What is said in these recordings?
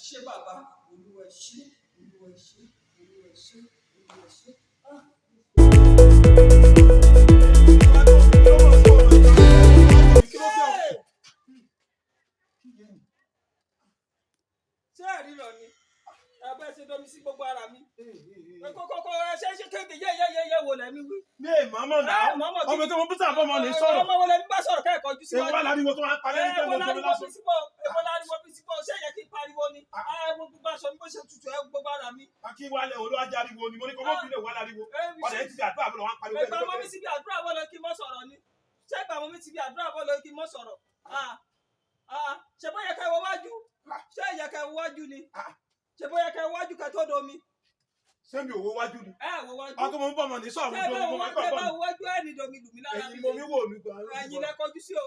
ṣé bàbá, Olúwa ṣé, Olúwa ṣé, Olúwa ṣé, Olúwa ṣé. Ṣé àríran ni? Abẹ́ ṣe domi sí gbogbo ara mi. Kókó ṣe kéde yẹ wò lẹ́mí wí. Ní màmá náà, ọmọ tí mo bí sáà fọmọ ní sọ̀rọ̀. Ọmọ wọlé ń bá sọ̀rọ̀ kẹ́kọ̀ọ́ jù síwájú. Èwo wá láriwo tó máa ń palẹ́ ní tẹ́lẹ̀ tó lọ́sọ̀. Èwo láriwo bí sípò, ṣé yẹ kí n pariwo ni? Gbogbo aṣọ mi bó ṣe tutù ẹ gbogbo ara mi. Akí wálé olúwájú ariwo ni mo ní kọ́ mọ́ bílẹ̀ wá láriwo. Ọ̀dẹ̀ ti di àdúrà bọ̀ wá pariwo. Ẹgbẹ́ ọmọ mi ti bí àdúrà bọ̀ lọ kí n mọ́ sọ̀rọ̀ ni. Ṣé ẹgbẹ́ ọmọ mi ti bí àdúrà bọ̀ lọ kí n mọ́ sọ̀rọ̀? Ṣé bó yẹ ká wọ wájú? Ṣé yẹ ká wọ wájú ni? Ṣé bó yẹ ká wọ wájú ká tó domi? Ṣé mi ò wo wájú ni? Wo wájú. Ọkọ mo ń bọ̀ mọ̀ ní sọ̀rọ̀ mi tó mo máa ń bọ̀ mọ̀. Ṣé bá wájú ẹ̀ ní domi lù mí lára mi? Ẹ̀yin mo mi wò mí gan. Ẹ̀yin lẹ kọjú sí o.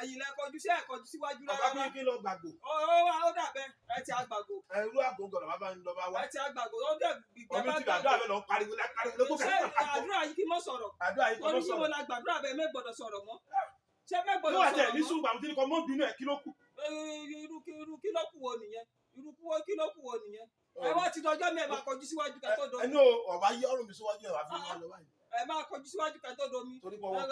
Ẹ̀yin lẹ kọjú sí ẹ̀kọjú síwájú rárá. Ọba mi kí lọ gbàgbó. Ó dàbẹ́ ẹ ti àgbàgbò. Irú àgbò gọ̀dọ̀ bàbá mi lọ bá wá. Ẹ ti àgbàgbò ó dẹ̀ gbígbẹ́ Ọmọ ti àdúrà bẹ́ẹ̀ lọ pariwo lókè. Ṣé àdúrà yìí kí mọ́ sọ̀rọ̀? Àdúrà yìí kí mọ́ Oníṣẹ́ sọ̀rọ̀. wo la gbàdúrà bẹ́ẹ̀ mẹ́ gbọ́dọ̀ sọ̀rọ̀ mọ́? Ṣé mẹ́ Ní gbọ́dọ̀ wàá sọ̀rọ̀ tẹ̀ ní mọ́? sùgbà mo ti ní kọ́ mọ́ bínú ẹ̀ kí ló kù. Irú kí ló kù wo nìyẹn? Irú kí ló kù wo nìyẹn? Ẹ wá ti dọjọ́ mi ẹ máa kọjú síwájú ká tó domi. Ẹnu ọba yí ọrùn mi síwájú ẹ̀ wá fi wá lọ báyìí. Ẹ máa kọjú síwájú ká tó domi. Torí pé ọwọ́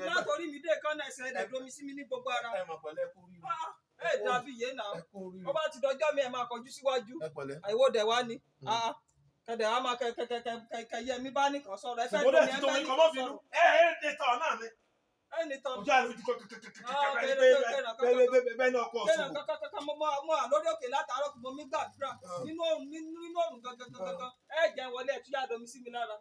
Látòrí mi dé kán náà ẹsẹ̀ ẹ̀dẹ̀ domi sí mi ní gbogbo ara. ẹ mọ̀ pẹ̀lẹ́ kú rí. Ẹ dàbí yé náà. Ẹ kú rí. Ó bá ti dọjọ́ mi ẹ máa kọjú síwájú. Ẹ pẹ̀lẹ́. Àìwò dẹ̀ wá ni. Kẹ̀dẹ̀ á máa kẹ̀kẹ́ mi bá nìkan sọ̀rọ̀. Ẹ fẹ́ Ṣùgbọ́n domi dẹ̀ ẹ ti tó fẹ́ mi kọ́ mọ́ nìkan bínú. sọ̀rọ̀. Ẹ tọ̀ náà ni. Ẹni tán. Ojú àlọ́ ìdíkọ̀ bẹ́ẹ̀ náà kọ́ Kéèyàn ọ̀ṣun. kankan mọ́ lórí òkè látàárọ̀ kí mo mi gbàdúrà nínú òrùn gangan. Ẹ jẹ́ wọlé ẹ̀ túyà domi sí mi lára.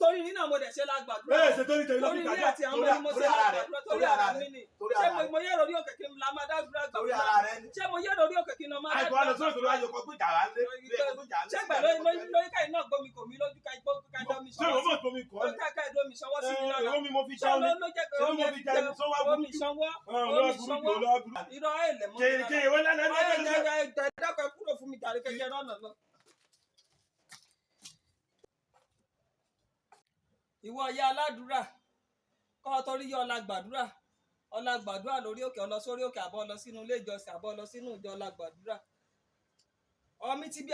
Torí nínú àwọn ọmọdé ṣe la gbàdúrà. Bẹ́ẹ̀ ṣe torí tèmi Torí ní àti àwọn ẹni mo ṣe la gbàdúrà torí ara mi ni. Ṣé mo yẹ lórí òkè kí n la máa dágbúrà torí gbàdúrà? ara rẹ ni. Ṣé mo yẹ lórí òkè kí n máa Àìkú àlọ́ sọ́dọ̀ tó ayọ̀ kọ́ pé jà wá lé. Ṣé pẹ̀lú lórí káyìn náà gbomi kò mí lójú ká domi Ṣé ìwọ mọ̀ tó mi kọ́ ni? ká domi ṣọwọ́ sí mi lára. Èwo mi mo fi Ṣé jẹun ni? ló jẹ́ pé Ṣé mo fi jẹun ni? Sọ wá omi ṣanwọ́? Irọ́ ẹ̀lẹ̀ mọ́ mi lára. Kéèké ìwé lálẹ́ ní ọjọ́ ìṣẹ́. Dákọ̀ kúrò fún mi jàre kẹjẹ rọ́nà lọ. Ìwọ ìyá aládùúrà kọ́ torí yọ ọlá gbàdúrà lórí òkè ọlọ sórí òkè àbọ̀ lọ sínú ilé ìjọsìn àbọ̀ lọ sínú ìjọ ọlá gbàdúrà. Ọmí ti bí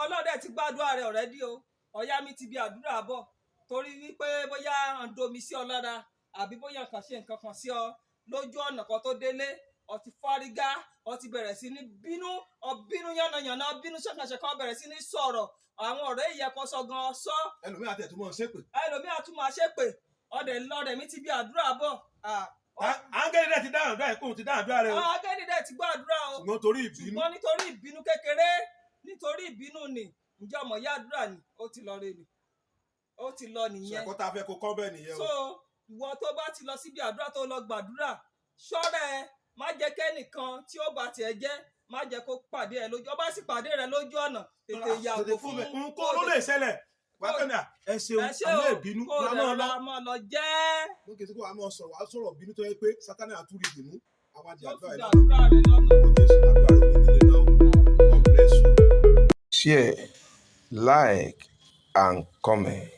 ọlọ́dẹ ti gbàdúrà rẹ ọ̀rẹ́dí o ọ̀yá mi ti bí àdúrà bọ̀ torí wípé bóyá ń domi sí ọ lára àbí bóyá kàn ṣe nǹkan kan sí ọ lójú ọ̀nà kan tó délé ọtí fárígá ọtí bẹ̀rẹ̀ sí ní bínú ọbínú yánnayànna bínú ṣẹ̀kànṣẹ̀kàn bẹ̀rẹ̀ sí ní sọ̀rọ̀ àwọn ọ̀rẹ́ ìyẹ́kọ́ sọ gan sọ. Ẹlòmíì àti ẹ̀tún mọ̀ ṣépè. Ẹlòmíì àtúmọ̀ ṣépè ọdẹ mi ti bí àdúrà bọ̀. Áńgẹ́lì dẹ̀ ti dáhùn àdúrà ẹ̀kún ti dáhùn àdúrà rẹ o. Áńgẹ́lì dẹ̀ ti gbọ́ àdúrà o. Ṣùgbọ́n torí ìbínú. Ṣùgbọ́n nítorí ìbínú kékeré nítorí ìbínú ni ǹjẹ́ ọmọ ìyá àdúrà ni ó ti lọ rè ni ó ti lọ nìyẹn. Ṣẹ̀kọ́ tá a fẹ́ kó kọ́ bẹ́ẹ̀ nìyẹn o. So ìwọ tó bá ti lọ síbi àdúrà tó lọ gbàdúrà ṣọ́rẹ́ má jẹ́ kẹ́nìkan tí ó bá tiẹ̀ jẹ́ má jẹ́ kó pàdé ẹ lójú ọba sì pàdé rẹ lójú ọ̀nà tètè yàgò fún un kó ló lè ṣẹlẹ̀ wákàtí ẹ ṣeun àmọ́ ìbínú máa lọ jẹ́. lókè tí kò wá máa sọ̀rọ̀ wá sọ̀rọ̀ bínú tó yẹ pé Sátánì àtúrì dìmú àwọn àti àdúrà ẹ̀ Share, like, and comment.